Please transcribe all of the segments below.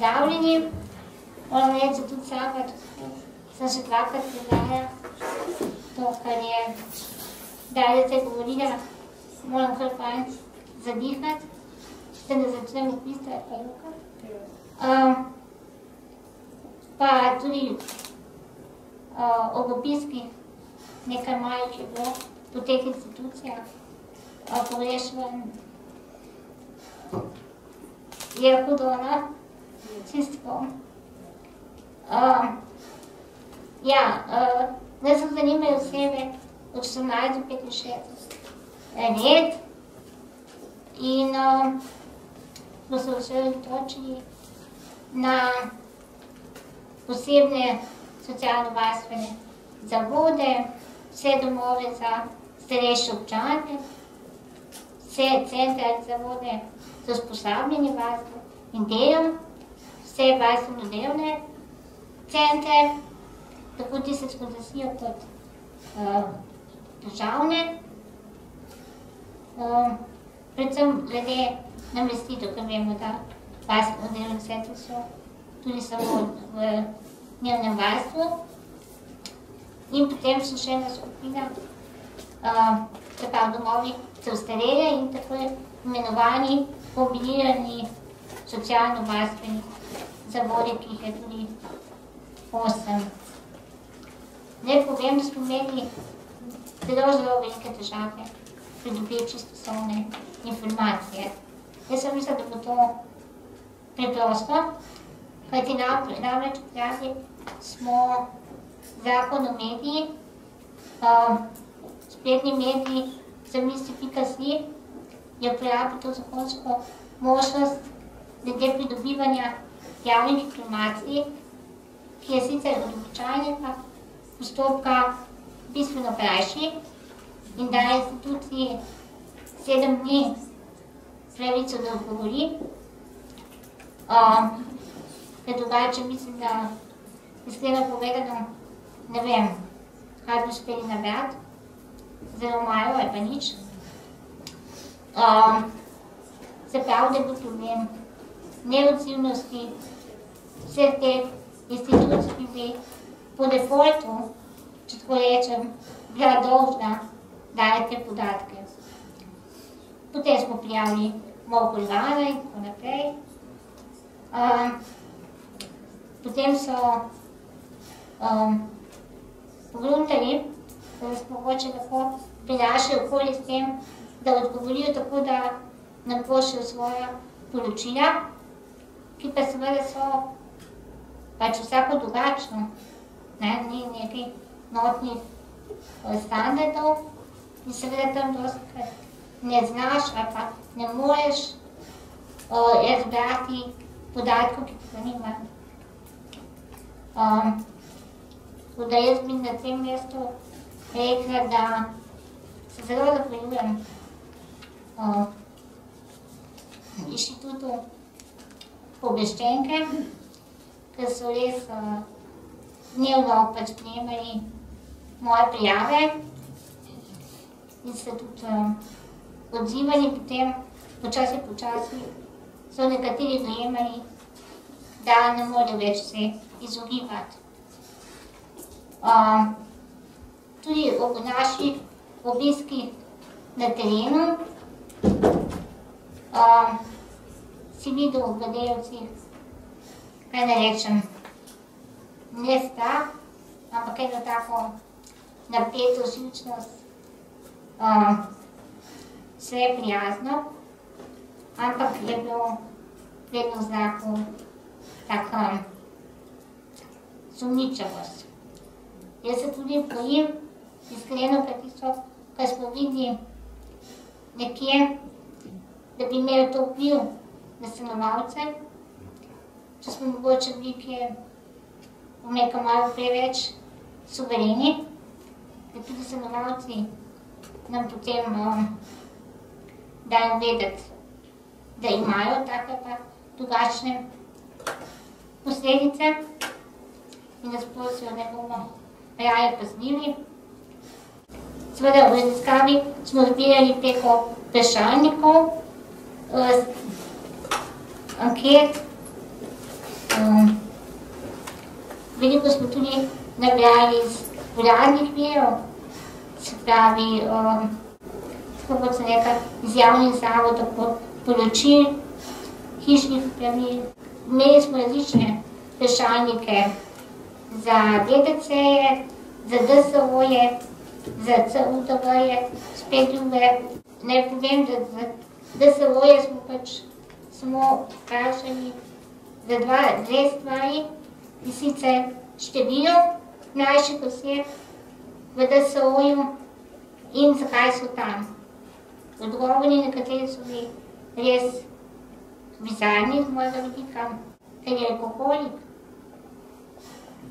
pozdravljeni. Moram reči, da tudi sama, sem še dvakrat predala to, kar je Daljica govorila, moram kar fajn zadihati, da ne začnem odpisati, pa Luka. Pa tudi ob obiskih nekaj malih je bilo po teh institucijah, pogrešven je hudo, ne? Čistko. Ne se zanimajo osebe od 14 do 65 let in smo se osredotočili na posebne socialno-varstvene zavode, vse domove za starejše občane, vse centre ali zavode za usposabljanje varstva in delo, vse varstveno-delovne centre, tako tiste s koncesijo kot državne, predvsem glede namestitev, ker vemo, da varstveno-delovne centre so tudi samo v dnevnem varstvu. In potem so še ena skupina, se pravi domovi za ostarele in tako imenovani kombinirani socialno-varstveni zavodi, ki jih je tudi 8. Naj povem, da smo imeli zelo velike težave pridobiti čistoslovne informacije. Jaz sem mislila, da bo to preprosto, kajti namreč vkrati smo zakon o mediji, spletni mediji, zamisli.si je uporabil to zakonsko možnost glede pridobivanja javnih informacij, ki je sicer od običajnega postopka bistveno krajši in daje instituciji 7 dni pravico, da odgovori. Ker drugače mislim, da iskreno povedano, ne vem, kaj bi uspeli nabrati, zelo malo ali pa nič. Se pravi, da je bil problem neodzivnosti vseh teh institucij, ki bi po defaultu, če tako rečem, bila dolžna dajati te podatke. Potem smo prijavili MOL Ljubljana in tako naprej. Potem so pogruntali, da nas mogoče lahko prinašajo okoli s tem, da odgovorijo tako, da nam pošljajo svoja poročila, ki pa seveda so pač vsako drugačno, ni nekaj notnih standardov in seveda tam dostikrat ne znaš ali pa ne moreš razbrati podatkov, ki te zanimajo. Tako da jaz bi na tem mestu rekla, da se zelo zahvaljujem Inštitutu Pooblaščenke, ker so res dnevno pač prijemali moje prijave in se tudi odzivali, potem počasi so nekateri dojemali, da ne morejo več se izogibati. Tudi ob naših obiskih na terenu si videl v gledalcih, kaj ne rečem, ne strah, ampak eno tako napeto živčnost, vse je prijazno, ampak je bilo vedno v znaku taka sumničavost. Jaz se tudi bojim, iskreno, kaj tisto, kar smo videli nekje, da bi imel to vpliv na stanovalce, če smo mogoče bili, ki je nekaj malo preveč suvereni, da tudi stanovalci nam potem dajo vedeti, da imajo take pa drugačne posledice in nas prosijo, da bomo raje pazljivi. Seveda v raziskavi smo zbirali preko vprašalnikov, anket veliko smo tudi nabrali iz uradnih virov, se pravi, tako kot sem rekla, iz javnih zavodov, poročil, hišnih pravil. Imeli smo različne vprašalnike za DDC-je, za DSO-je, za CUTV-je, spet druge. Naj povem, da za DSO-je smo pač samo vprašali za dve stvari, in sicer število mlajših oseb v DSO-ju in zakaj so tam. Odgovori, nekateri so bili res bizarni z mojega vidika, ker je alkoholik,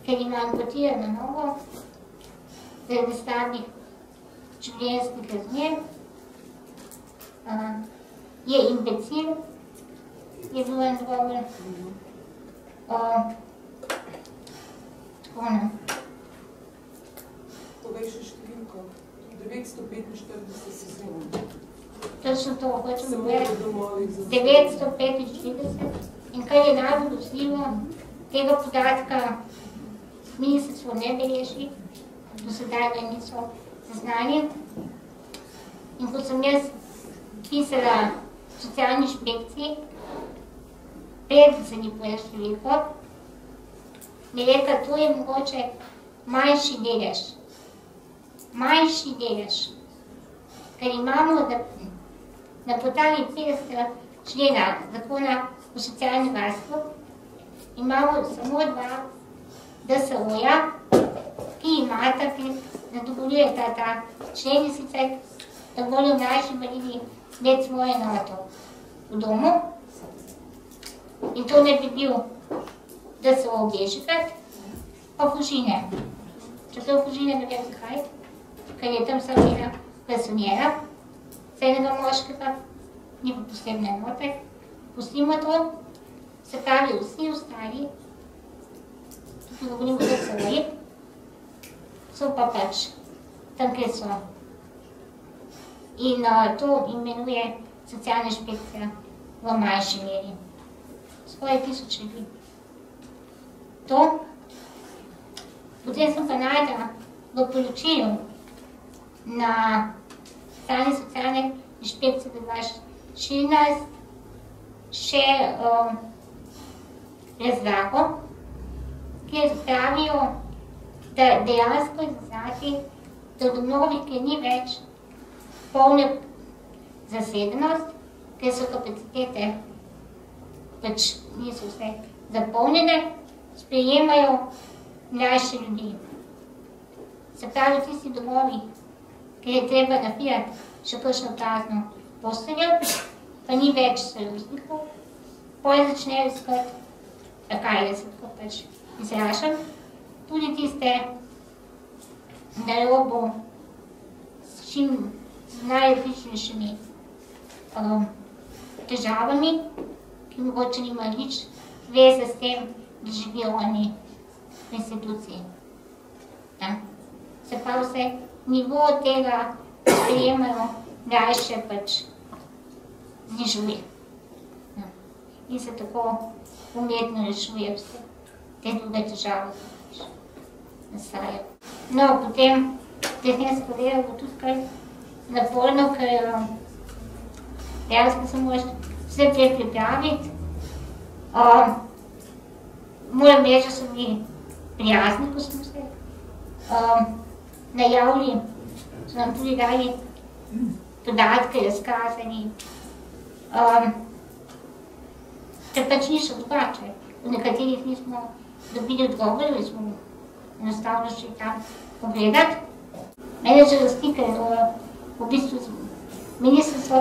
ker ima amputirano nogo, zaradi slabih življenjskih razmer, je imbecil, je bil en odgovor. Tako ne. Povej še številko, 945 sezonov. Točno to, hočem povedati, 945. In kar je najbolj grozljivo, tega podatka ministrstvo ne beleži, do sedaj ga niso zaznali. In ko sem jaz pisala socialni inšpekciji, preden se ni povedal številko, mi je rekla, to je mogoče manjši delež. Manjši delež. Ker imamo na podlagi 50. člena zakona o socialnem varstvu, imamo samo 2 DSO-ja, ki imata, ki zadovoljujeta ta člen, in sicer da bodo mlajši invalidi imeti svojo enoto v domu. In to ne bi bil DSO Bežigrad, pa Fužine. Čeprav Fužine ne vem zakaj, ker je tam samo ena personera, za enega moškega, ni pa posebne enote. Pustimo to, se pravi vsi ostali, tukaj govorimo o DSO-ji, so pa pač tam, kjer so. In to imenuje socialna inšpekcija v manjši meri. Skoraj 1000 ljudi. To. Potem sem pa najdela v poročilu na strani socialne inšpekcije 2014 še razlago, kjer pravijo, da dejansko je zaznati, da v domovih, kjer ni več polne zasedenost, ker so kapacitete pač niso vse zapolnjene, sprejemajo mlajše ljudi. Se pravi, tisti domovi, ker je treba napijati še kakšno prazno posteljo, pa ni več starostnikov, potem začnejo iskati, kaj je se tako pač izražam, tudi tiste na robu s čim z najrazličnejšimi težavami, ki mogoče nimajo nič veze s tem, da živijo oni v instituciji. Se pa vse nivo tega sprejemajo mlajše pač znižuje. In se tako umetno rešuje vse te druge težave, ki nastajajo. No, potem tehnično delo bo tudi kar naporno, ker dejansko se moraš vse prej pripraviti. Moram reči, da so bili prijazni, ko smo se najavili, so nam tudi dali podatke, razkazani. Ker pač niso drugače. V nekaterih nismo dobili odgovore, smo enostavno šli tam pogledati. Mene žalosti, ker v bistvu ministrstvo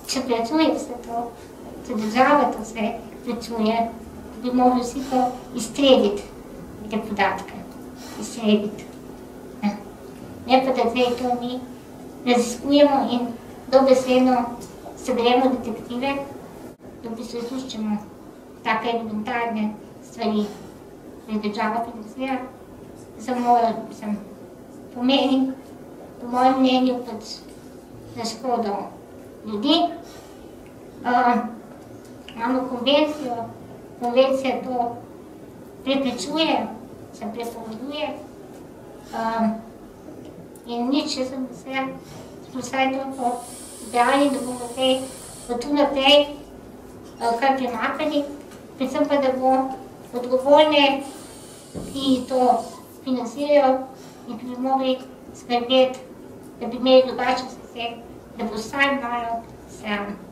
še plačuje vse to, se država to vse plačuje, da bi mogli vsi to izstrediti, te podatke, izstrediti. Ne pa, da zdaj to mi raziskujemo in dobesedno seberemo detektive, da v bistvu izluščemo take elementarne stvari, ki je država financira. Samo pomeni, po mojem mnenju, pač na škodo ljudi. Imamo konvencijo, konvencija to preprečuje, se prepoveduje. In nič, jaz sem vesela, smo vsaj toliko zbrali, da bomo kaj od tu naprej kar premakali, predvsem pa, da bo odgovorne, ki to financirajo in ki bi mogli skrbeti, da bi imeli drugačen sistem, da bo vsaj malo sram.